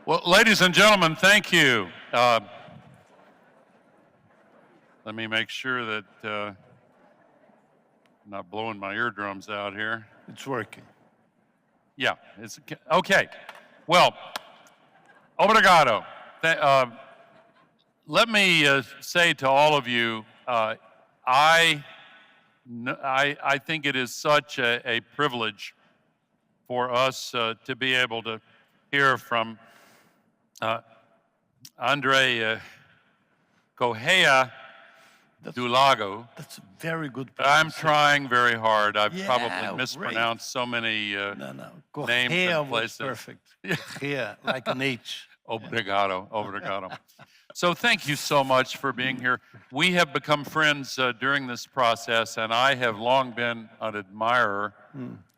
Well, ladies and gentlemen, thank you. Let me make sure that I'm not blowing my eardrums out here. It's working. Yeah, it's okay. Well, obrigado. Let me say to all of you, I think it is such a privilege for us to be able to hear from André Corrêa do Lago. That's a very good I'm trying very hard. I've Yeah, probably mispronounced so many No. names Corrêa and places. was perfect. Corrêa, like an H. Obrigado, obrigado. So thank you so much for being here. We have become friends during this process, and I have long been an admirer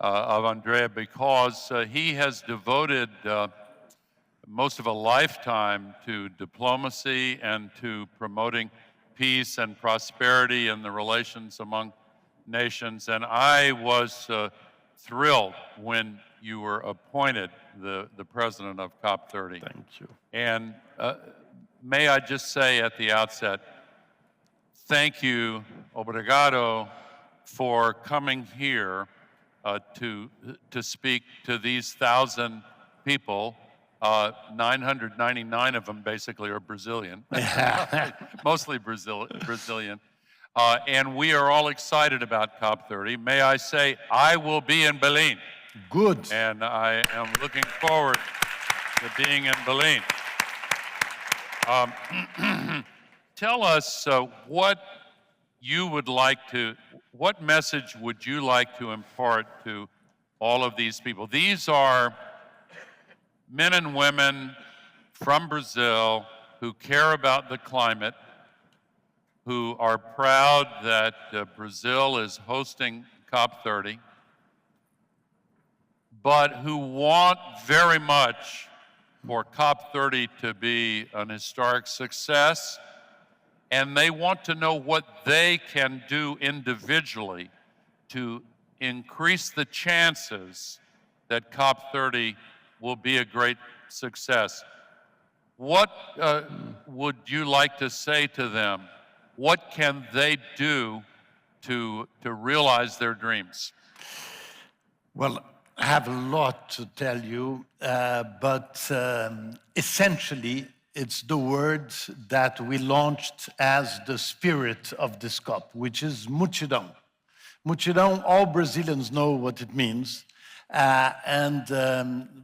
of André because he has devoted most of a lifetime to diplomacy and to promoting peace and prosperity and the relations among nations. And I was thrilled when you were appointed the president of COP30. Thank you. And may I just say at the outset, thank you, obrigado, for coming here to speak to these 1,000 people. 999 of them basically are Brazilian, mostly Brazilian. And we are all excited about COP30. May I say, I will be in Berlin. Good. And I am looking forward to being in Berlin. Tell us what message would you like to impart to all of these people? These are men and women from Brazil who care about the climate, who are proud that Brazil is hosting COP30, but who want very much for COP30 to be an historic success, and they want to know what they can do individually to increase the chances that COP30 will be a great success. What would you like to say to them? What can they do to realize their dreams? Well, I have a lot to tell you, but essentially, it's the words that we launched as the spirit of this COP, which is multidão. Multidão, all Brazilians know what it means.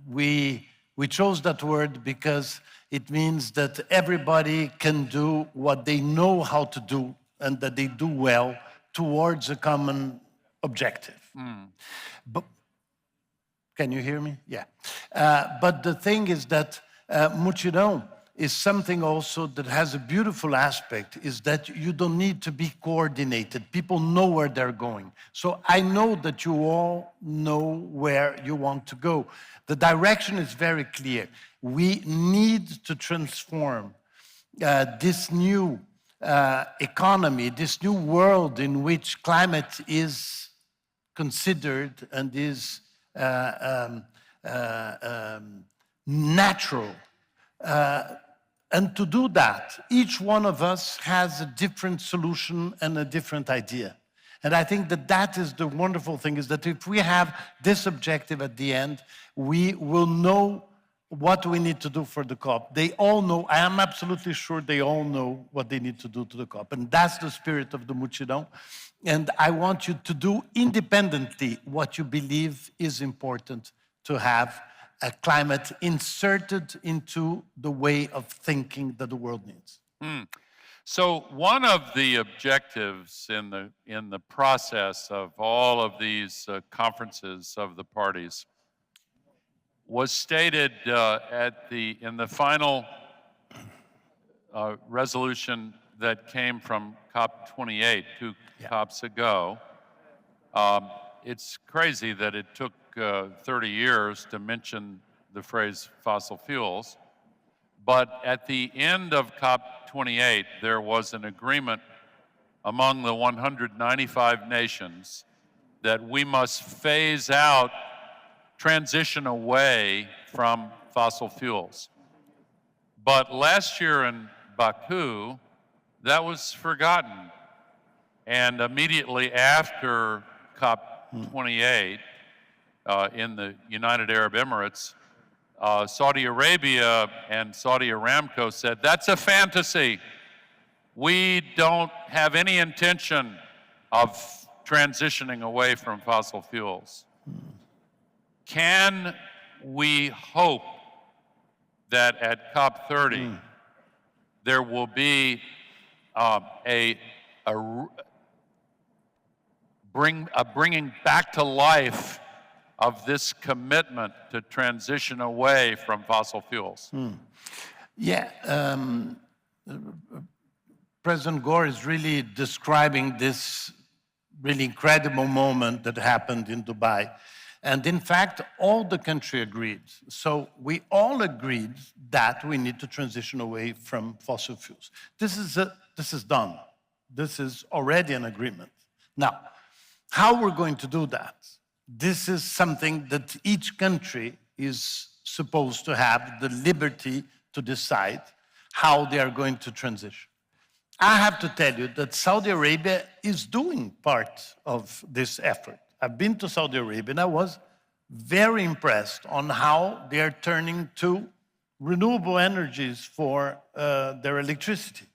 We chose that word because it means that everybody can do what they know how to do and that they do well towards a common objective. But, can you hear me? Yeah. But the thing is that multidão is something also that has a beautiful aspect, is that you don't need to be coordinated. People know where they're going. So I know that you all know where you want to go. The direction is very clear. We need to transform this new economy, this new world in which climate is considered and is natural. And to do that, each one of us has a different solution and a different idea. And I think that that is the wonderful thing, is that if we have this objective at the end, we will know what we need to do for the COP. They all know, I am absolutely sure they all know what they need to do to the COP. And that's the spirit of the multidão. And I want you to do independently what you believe is important to have a climate inserted into the way of thinking that the world needs. So one of the objectives in the process of all of these conferences of the parties was stated in the final resolution that came from COP28 two COPs ago. It's crazy that it took 30 years to mention the phrase fossil fuels, but at the end of COP28, there was an agreement among the 195 nations that we must phase out, transition away from fossil fuels. But last year in Baku, that was forgotten. And immediately after COP28 in the United Arab Emirates, Saudi Arabia and Saudi Aramco said, that's a fantasy. We don't have any intention of transitioning away from fossil fuels. Can we hope that at COP30 there will be a bringing back to life of this commitment to transition away from fossil fuels? Yeah, President Gore is really describing this really incredible moment that happened in Dubai. And in fact, all the country agreed. So we all agreed that we need to transition away from fossil fuels. This is done. This is already an agreement. Now, how we're going to do that? This is something that each country is supposed to have the liberty to decide how they are going to transition. I have to tell you that Saudi Arabia is doing part of this effort. I've been to Saudi Arabia and I was very impressed on how they are turning to renewable energies for their electricity.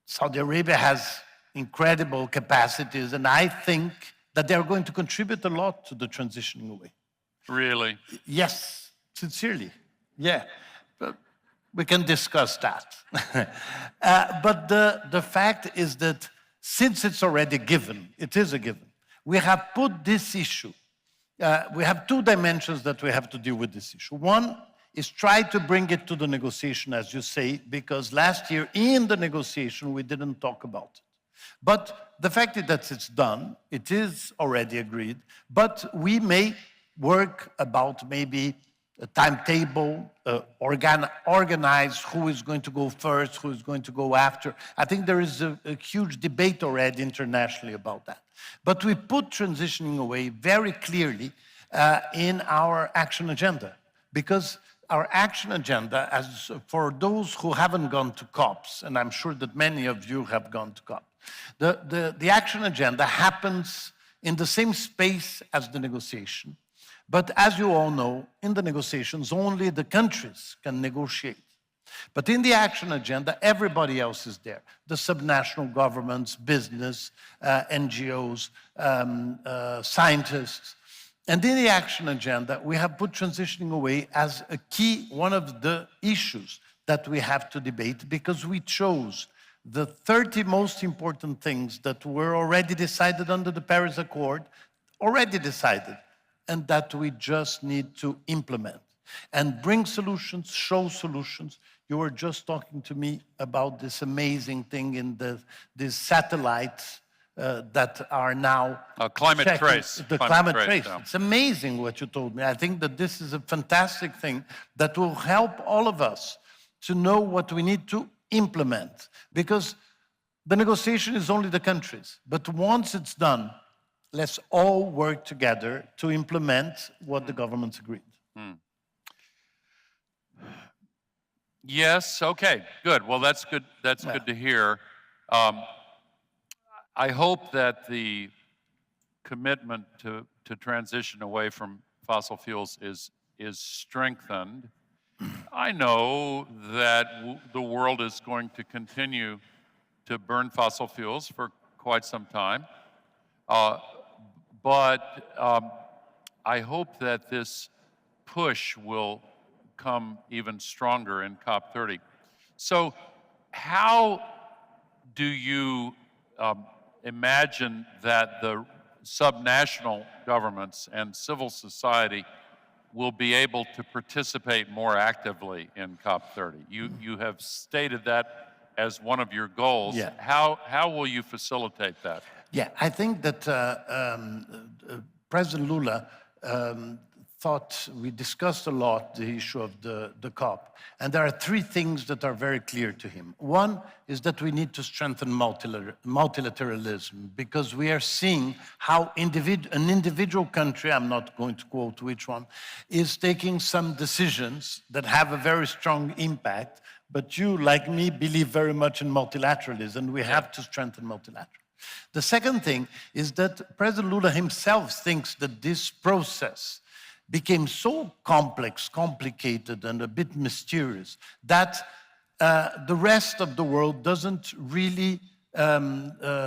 Saudi Arabia has incredible capacities, and I think that they are going to contribute a lot to the transitioning away. Really? Yes, sincerely. Yeah, but we can discuss that. But the fact is that since it's already given, it is a given, we have put this issue, we have two dimensions that we have to deal with this issue. One is try to bring it to the negotiation, as you say, because last year in the negotiation we didn't talk about it. But the fact is that it's done, it is already agreed, but we may work about maybe a timetable, organize who is going to go first, who is going to go after. I think there is a huge debate already internationally about that. But we put transitioning away very clearly in our action agenda, because our action agenda, as for those who haven't gone to COPs, and I'm sure that many of you have gone to COP, the action agenda happens in the same space as the negotiation. But as you all know, in the negotiations, only the countries can negotiate. But in the action agenda, everybody else is there. The subnational governments, business, NGOs, scientists. And in the action agenda, we have put transitioning away as a key, one of the issues that we have to debate, because we chose the 30 most important things that were already decided under the Paris Accord, already decided, and that we just need to implement and bring solutions, show solutions. You were just talking to me about this amazing thing in these satellites that are now climate trace. The climate trace. Yeah. It's amazing what you told me. I think that this is a fantastic thing that will help all of us to know what we need to implement, because the negotiation is only the countries. But once it's done, let's all work together to implement what the governments agreed. Yes, okay, good. Well, that's good. That's good to hear. I hope that the commitment to transition away from fossil fuels is strengthened. I know that the world is going to continue to burn fossil fuels for quite some time. But I hope that this push will come even stronger in COP30. So how do you imagine that the subnational governments and civil society will be able to participate more actively in COP30? You have stated that as one of your goals. Yeah. How will you facilitate that? Yeah, I think that President Lula we discussed a lot the issue of the COP, and there are three things that are very clear to him. One is that we need to strengthen multilateralism, because we are seeing how an individual country, I'm not going to quote which one, is taking some decisions that have a very strong impact, but you, like me, believe very much in multilateralism, and we have to strengthen multilateralism. The second thing is that President Lula himself thinks that this process became so complex, complicated, and a bit mysterious that the rest of the world doesn't really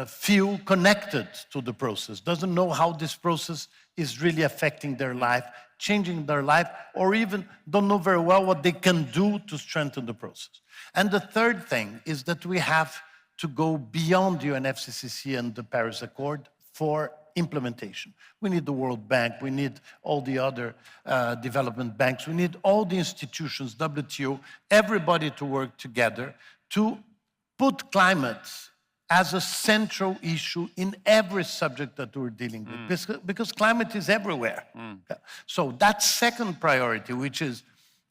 feel connected to the process, doesn't know how this process is really affecting their life, changing their life, or even don't know very well what they can do to strengthen the process. And the third thing is that we have to go beyond the UNFCCC and the Paris Accord for implementation. We need the World Bank, we need all the other development banks, we need all the institutions, WTO, everybody to work together to put climate as a central issue in every subject that we're dealing with, because climate is everywhere. So that second priority, which is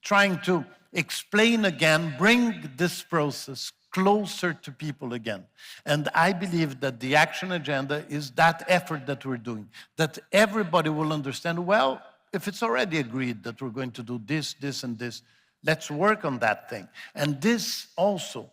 trying to explain again, bring this process closer to people again. And I believe that the action agenda is that effort that we're doing, that everybody will understand, well, if it's already agreed that we're going to do this, this, and this, let's work on that thing. And this also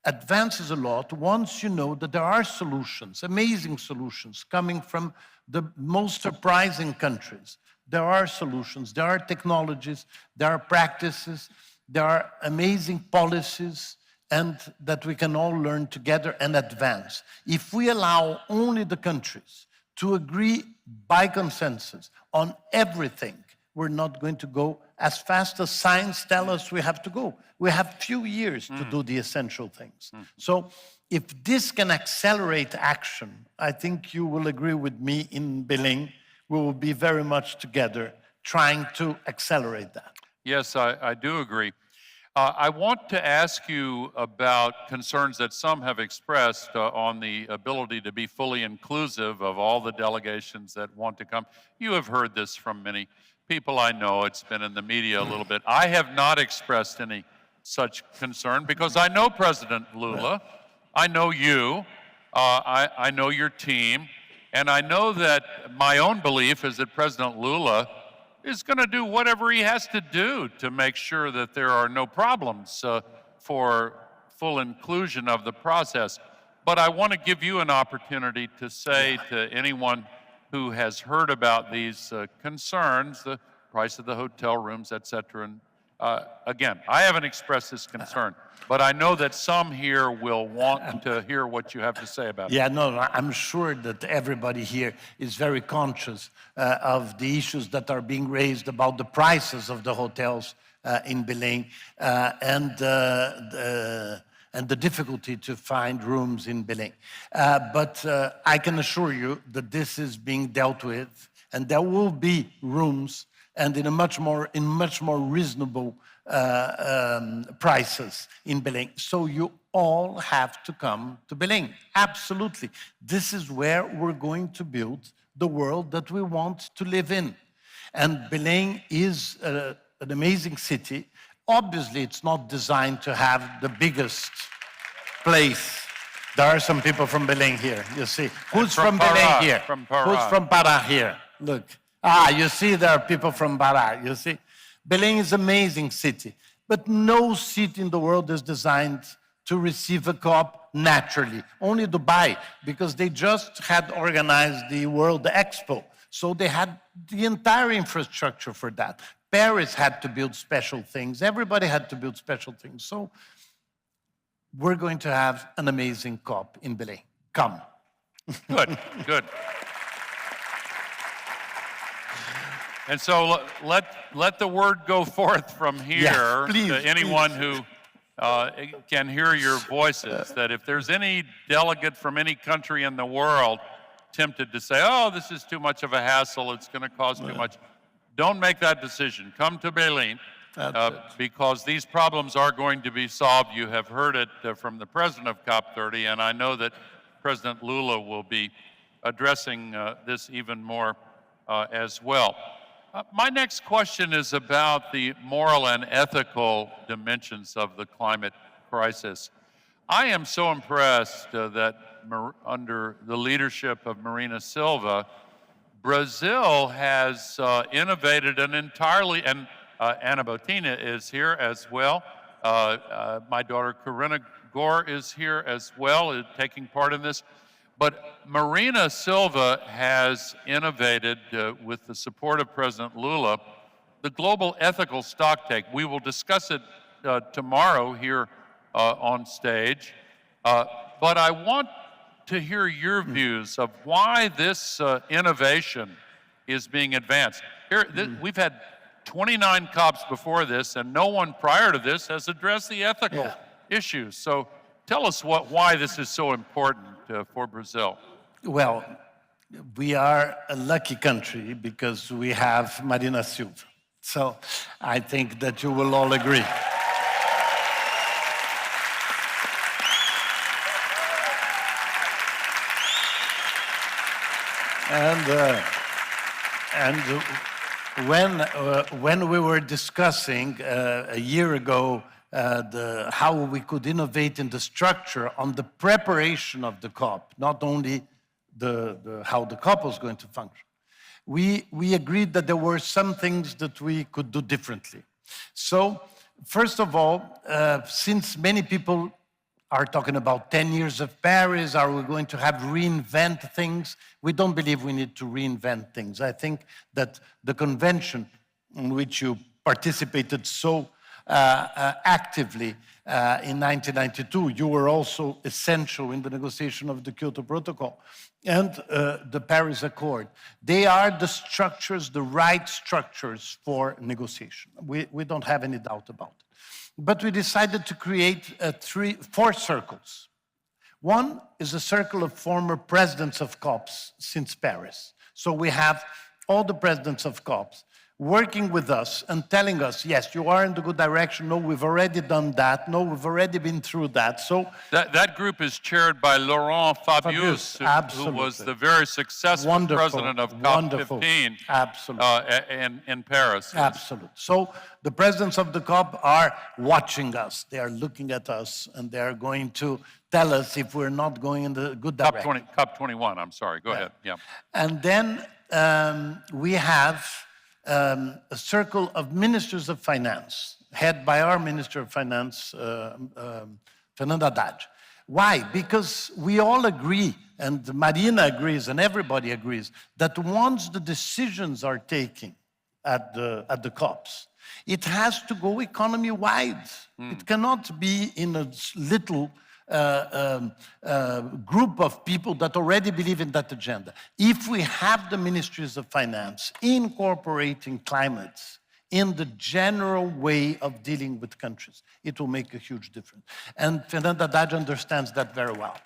advances a lot once you know that there are solutions, amazing solutions, coming from the most surprising countries. There are solutions, there are technologies, there are practices, there are amazing policies, and that we can all learn together and advance. If we allow only the countries to agree by consensus on everything, we're not going to go as fast as science tells us we have to go. We have few years to do the essential things. So if this can accelerate action, I think you will agree with me in Belém, we will be very much together trying to accelerate that. Yes, I do agree. I want to ask you about concerns that some have expressed on the ability to be fully inclusive of all the delegations that want to come. You have heard this from many people I know. It's been in the media a little bit. I have not expressed any such concern because I know President Lula. I know you. I know your team. And I know that my own belief is that President Lula is going to do whatever he has to do to make sure that there are no problems for full inclusion of the process. But I want to give you an opportunity to say to anyone who has heard about these concerns, the price of the hotel rooms, et cetera. And again, I haven't expressed this concern, but I know that some here will want to hear what you have to say about it. Yeah, no, I'm sure that everybody here is very conscious of the issues that are being raised about the prices of the hotels in Belém and the difficulty to find rooms in Belém. But I can assure you that this is being dealt with, and there will be rooms, and in much more reasonable prices in Belém. So you all have to come to Belém. Absolutely. This is where we're going to build the world that we want to live in. And Belém is an amazing city. Obviously, it's not designed to have the biggest place. There are some people from Belém here, you see. Who's from Belém here? From Pará. Who's from Pará here? Look. You see there are people from Pará, you see. Belém is an amazing city, but no city in the world is designed to receive a COP naturally. Only Dubai, because they just had organized the World Expo, so they had the entire infrastructure for that. Paris had to build special things. Everybody had to build special things. So we're going to have an amazing COP in Belém. Come. Good, good. And so let the word go forth from here to anyone who can hear your voices, that if there's any delegate from any country in the world tempted to say, oh, this is too much of a hassle, it's going to cost too much, don't make that decision. Come to Belém because these problems are going to be solved. You have heard it from the president of COP30, and I know that President Lula will be addressing this even more as well. My next question is about the moral and ethical dimensions of the climate crisis. I am so impressed that under the leadership of Marina Silva, Brazil has innovated an entirely, and Ana Botina is here as well. My daughter President Gore is here as well, taking part in this. But Marina Silva has innovated, with the support of President Lula, the global ethical stocktake. We will discuss it tomorrow here on stage. But I want to hear your views of why this innovation is being advanced. Here, we've had 29 COPs before this, and no one prior to this has addressed the ethical issues. So tell us why this is so important for Brazil. Well, we are a lucky country because we have Marina Silva. So I think that you will all agree. And when we were discussing a year ago how we could innovate in the structure on the preparation of the COP, not only how the COP was going to function, we agreed that there were some things that we could do differently. So, first of all, since many people are talking about 10 years of Paris, are we going to have reinvent things? We don't believe we need to reinvent things. I think that the convention in which you participated so actively in 1992, you were also essential in the negotiation of the Kyoto Protocol and the Paris Accord. They are the structures, the right structures for negotiation. We don't have any doubt about it. But we decided to create four circles. One is a circle of former presidents of COPs since Paris. So we have all the presidents of COPs working with us and telling us, yes, you are in the good direction. No, we've already done that. No, we've already been through that. So that group is chaired by Laurent Fabius, who was the very successful president of COP15 in Paris. Absolutely. So the presidents of the COP are watching us. They are looking at us, and they are going to tell us if we're not going in the good direction. COP21, I'm sorry. Go ahead. Yeah. And then we have a circle of ministers of finance, head by our Minister of Finance, Fernando Haddad. Why? Because we all agree, and Marina agrees, and everybody agrees, that once the decisions are taken at the COPs, it has to go economy-wide. It cannot be in a little group of people that already believe in that agenda. If we have the ministries of finance incorporating climate in the general way of dealing with countries, it will make a huge difference. And Fernando Haddad understands that very well.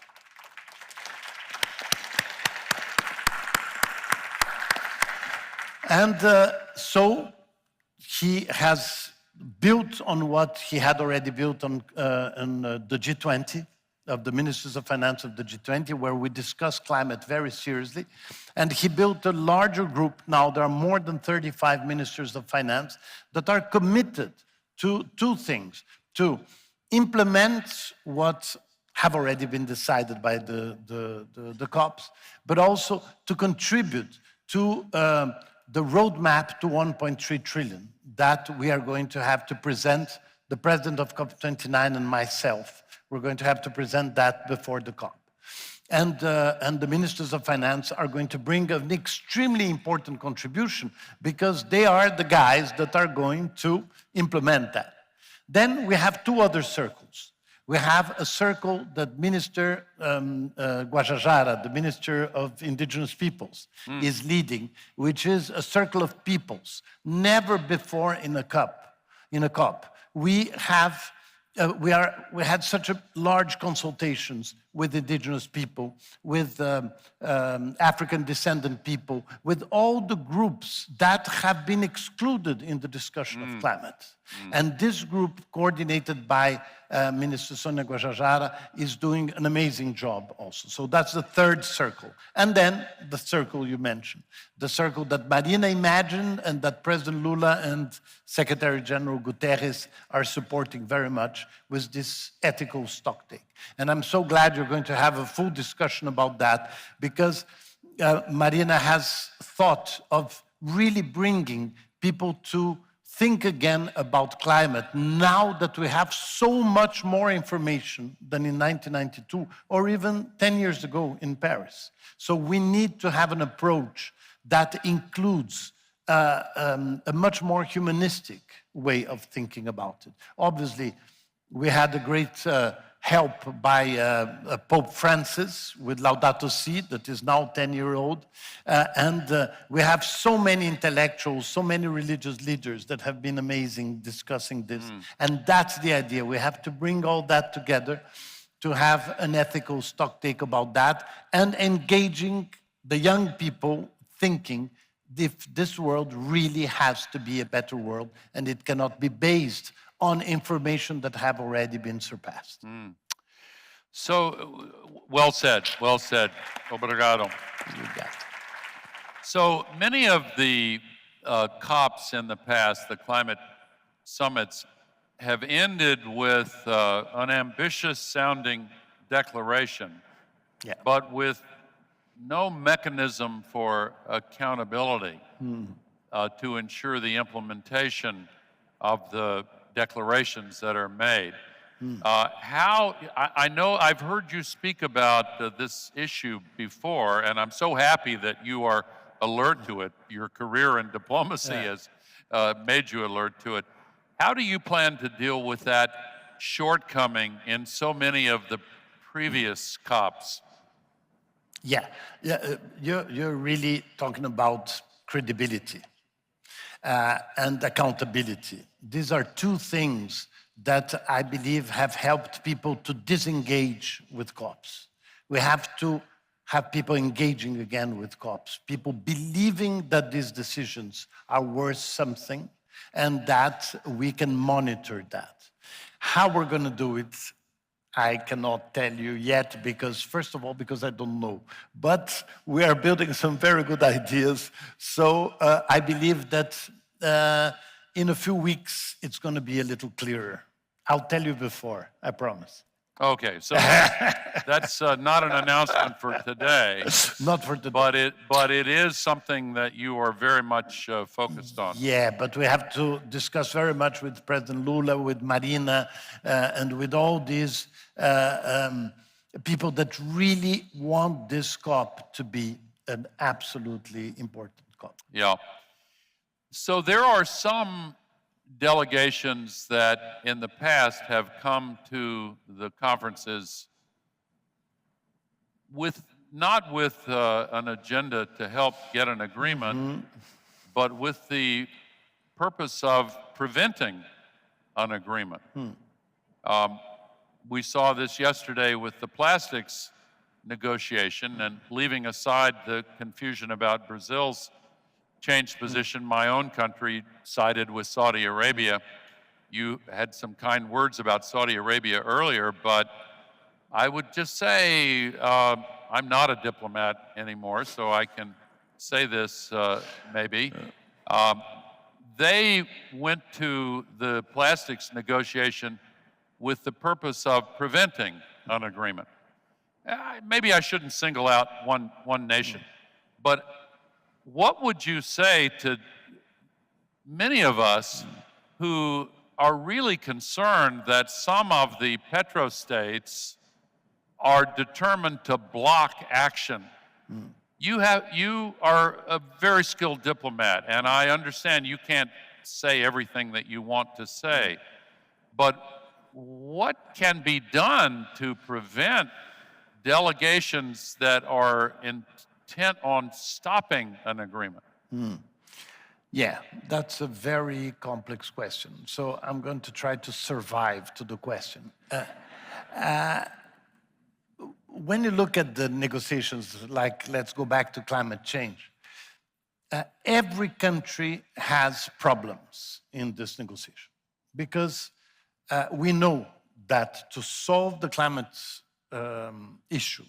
And so he has built on what he had already built on the G20, of the ministers of finance of the G20, where we discuss climate very seriously. And he built a larger group. Now there are more than 35 ministers of finance that are committed to two things: to implement what have already been decided by the COPs, but also to contribute to the roadmap to 1.3 trillion that we are going to have to present, the president of COP29 and myself. We're going to have to present that before the COP. And the ministers of finance are going to bring an extremely important contribution because they are the guys that are going to implement that. Then we have two other circles. We have a circle that Minister Guajajara, the Minister of Indigenous Peoples, is leading, which is a circle of peoples. Never before in a COP, we had such a large consultations with indigenous people, with African descendant people, with all the groups that have been excluded in the discussion of climate. And this group, coordinated by Minister Sonia Guajajara, is doing an amazing job also. So that's the third circle. And then the circle you mentioned, the circle that Marina imagined and that President Lula and Secretary General Guterres are supporting very much with this ethical stocktake. And I'm so glad you're going to have a full discussion about that, because Marina has thought of really bringing people to think again about climate now that we have so much more information than in 1992 or even 10 years ago in Paris. So we need to have an approach that includes a much more humanistic way of thinking about it. Obviously, we had a great help by Pope Francis with Laudato Si, that is now 10-year-old. And we have so many intellectuals, so many religious leaders that have been amazing discussing this. And that's the idea. We have to bring all that together to have an ethical stocktake about that and engaging the young people thinking if this world really has to be a better world and it cannot be based on information that have already been surpassed. So, well said, well said. Obrigado. You got it. So many of the COPs in the past, the climate summits, have ended with an ambitious sounding declaration, but with no mechanism for accountability to ensure the implementation of the declarations that are made. I know I've heard you speak about this issue before, and I'm so happy that you are alert to it. Your career in diplomacy has made you alert to it. How do you plan to deal with that shortcoming in so many of the previous COPs? You're really talking about credibility and accountability. These are two things that I believe have helped people to disengage with COPs. We have to have people engaging again with COPs, people believing that these decisions are worth something and that we can monitor that. How we're going to do it, I cannot tell you yet, because first of all, because I don't know. But we are building some very good ideas. So I believe that in a few weeks, it's going to be a little clearer. I'll tell you before, I promise. Okay, so that's not an announcement for today. Not for today. But it is something that you are very much focused on. Yeah, but we have to discuss very much with President Lula, with Marina, and with all these people that really want this COP to be an absolutely important COP. Yeah. So there are some delegations that in the past have come to the conferences not with an agenda to help get an agreement, but with the purpose of preventing an agreement. We saw this yesterday with the plastics negotiation, and leaving aside the confusion about Brazil's changed position, my own country sided with Saudi Arabia. You had some kind words about Saudi Arabia earlier, but I would just say I'm not a diplomat anymore, so I can say this maybe. They went to the plastics negotiation with the purpose of preventing an agreement. Maybe I shouldn't single out one nation, but what would you say to many of us who are really concerned that some of the petrostates are determined to block action? You are a very skilled diplomat, and I understand you can't say everything that you want to say, but what can be done to prevent delegations that are intent on stopping an agreement? Yeah, that's a very complex question. So I'm going to try to survive to the question. when you look at the negotiations, like let's go back to climate change, every country has problems in this negotiation because we know that to solve the climate issue,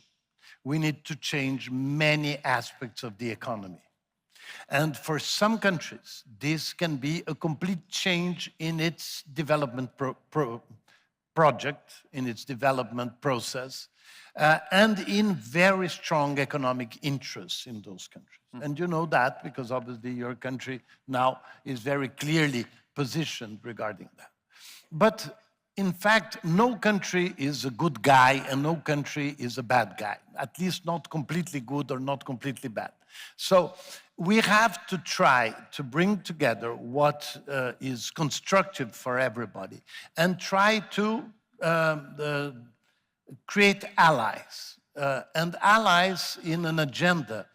we need to change many aspects of the economy. And for some countries, this can be a complete change in its development project, in its development process, and in very strong economic interests in those countries. And you know that because obviously your country now is very clearly positioned regarding that. But in fact, no country is a good guy and no country is a bad guy, at least not completely good or not completely bad. So we have to try to bring together what is constructive for everybody and try to create allies, and allies in an agenda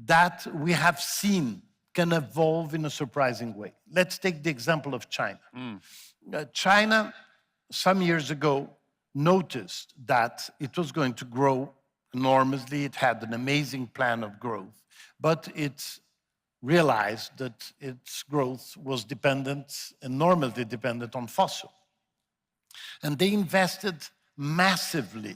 that we have seen can evolve in a surprising way. Let's take the example of China. China, some years ago, noticed that it was going to grow enormously. It had an amazing plan of growth, but it realized that its growth was enormously dependent on fossil. And they invested massively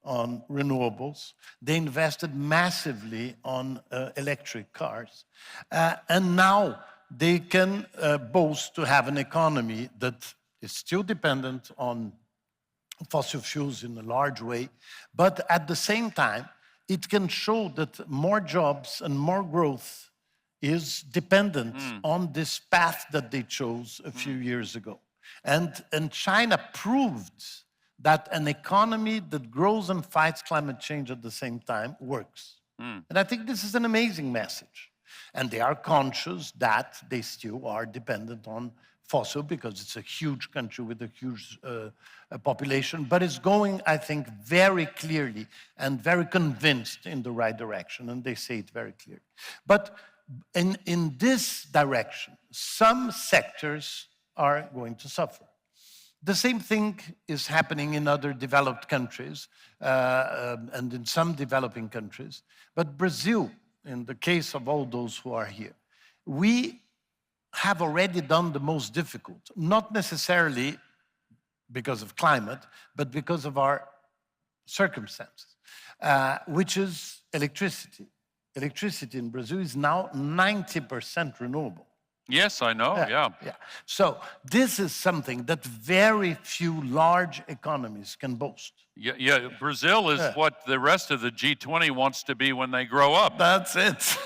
on renewables. They invested massively on electric cars. And now they can boast to have an economy that is still dependent on fossil fuels in a large way, but at the same time, it can show that more jobs and more growth is dependent on this path that they chose a few years ago. And China proved that an economy that grows and fights climate change at the same time works. And I think this is an amazing message. And they are conscious that they still are dependent on fossil because it's a huge country with a huge population, but it's going, I think, very clearly and very convinced in the right direction, and they say it very clearly. But in this direction, some sectors are going to suffer. The same thing is happening in other developed countries and in some developing countries. But Brazil, in the case of all those who are here, we have already done the most difficult, not necessarily because of climate, but because of our circumstances, which is electricity. Electricity in Brazil is now 90% renewable. Yes, I know, yeah. So this is something that very few large economies can boast. Yeah, Brazil is what the rest of the G20 wants to be when they grow up. That's it.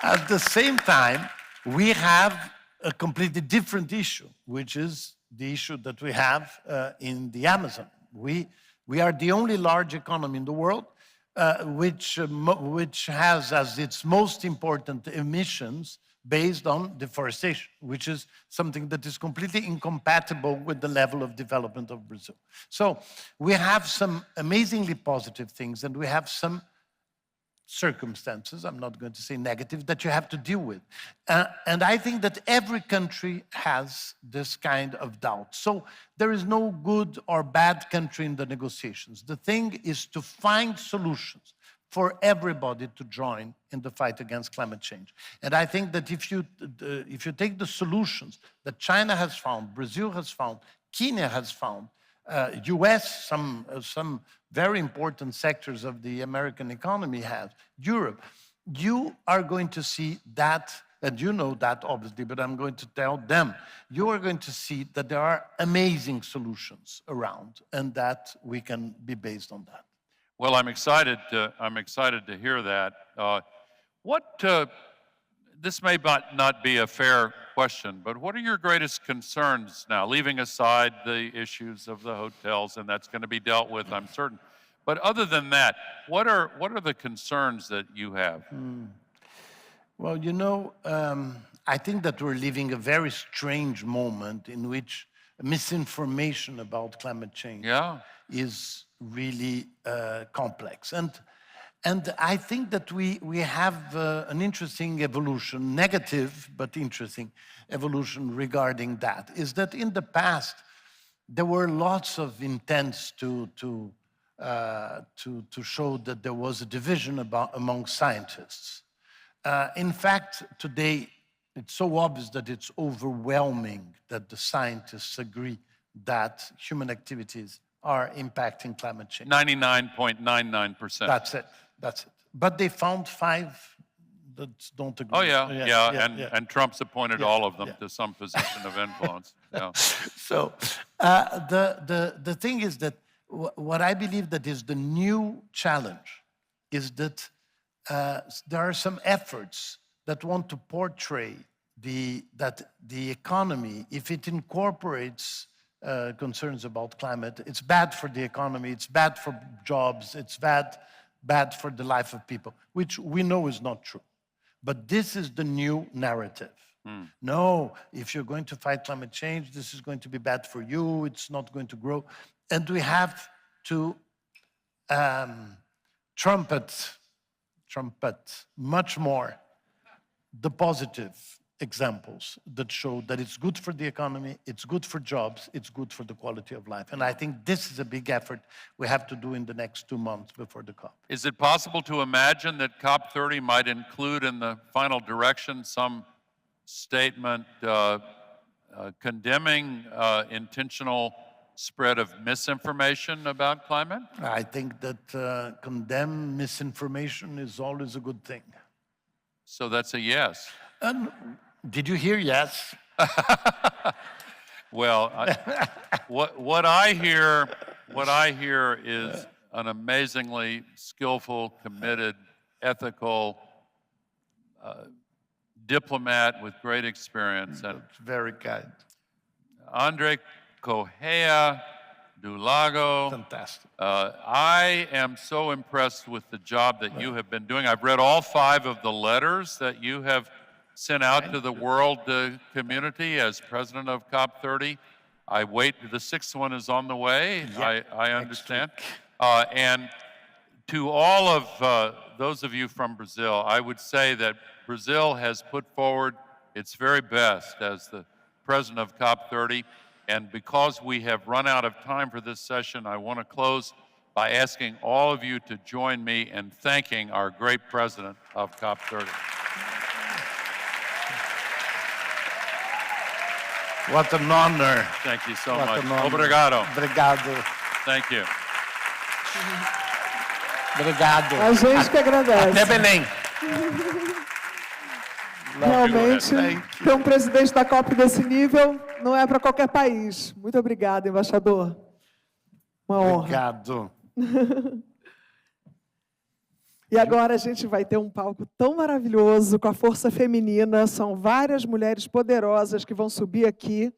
At the same time, we have a completely different issue, which is the issue that we have in the Amazon. We are the only large economy in the world which has as its most important emissions based on deforestation, which is something that is completely incompatible with the level of development of Brazil. So we have some amazingly positive things, and we have some circumstances, I'm not going to say negative, that you have to deal with. And I think that every country has this kind of doubt. So there is no good or bad country in the negotiations. The thing is to find solutions for everybody to join in the fight against climate change. And I think that if you take the solutions that China has found, Brazil has found, Kenya has found, US, some very important sectors of the American economy have, Europe, you are going to see that, and you know that obviously, but I'm going to tell them, you are going to see that there are amazing solutions around and that we can be based on that. Well, I'm excited to hear that. This may not be a fair question, but what are your greatest concerns now, leaving aside the issues of the hotels, and that's going to be dealt with, I'm certain. But other than that, what are the concerns that you have? Well, you know, I think that we're living a very strange moment in which misinformation about climate change is really complex. And I think that we have an interesting evolution, negative but interesting evolution regarding that, is that in the past, there were lots of intents to show that there was a division among scientists. In fact, today, it's so obvious that it's overwhelming that the scientists agree that human activities are impacting climate change. 99.99%. That's it. But they found 5 that don't agree. Oh, yeah. And Trump's appointed all of them to some position of influence. Yeah. So the thing is that what I believe that is the new challenge is that there are some efforts that want to portray that the economy, if it incorporates concerns about climate, it's bad for the economy, it's bad for jobs, it's bad for the life of people, which we know is not true. But this is the new narrative. No, if you're going to fight climate change, this is going to be bad for you, it's not going to grow. And we have to trumpet much more the positive examples that show that it's good for the economy, it's good for jobs, it's good for the quality of life. And I think this is a big effort we have to do in the next 2 months before the COP. Is it possible to imagine that COP30 might include in the final direction some statement condemning intentional spread of misinformation about climate? I think that condemn misinformation is always a good thing. So that's a yes. And did you hear yes? Well, what I hear is an amazingly skillful, committed, ethical diplomat with great experience. And That's very kind. André Corrêa do Lago. Fantastic. I am so impressed with the job that you have been doing. I've read all 5 of the letters that you have sent out to the world community as president of COP30. I wait, the 6th one is on the way, I understand. And to all of those of you from Brazil, I would say that Brazil has put forward its very best as the president of COP30. And because we have run out of time for this session, I want to close by asking all of you to join me in thanking our great president of COP30. What an honor. Thank you so What much. an honor. Obrigado. Obrigado. Thank you. Obrigado. A gente que agradece. Até Belém. Realmente, Thank you. ter um presidente da COP desse nível não é para qualquer país. Muito obrigada, embaixador. Uma honra. Obrigado. E agora a gente vai ter um palco tão maravilhoso com a força feminina. São várias mulheres poderosas que vão subir aqui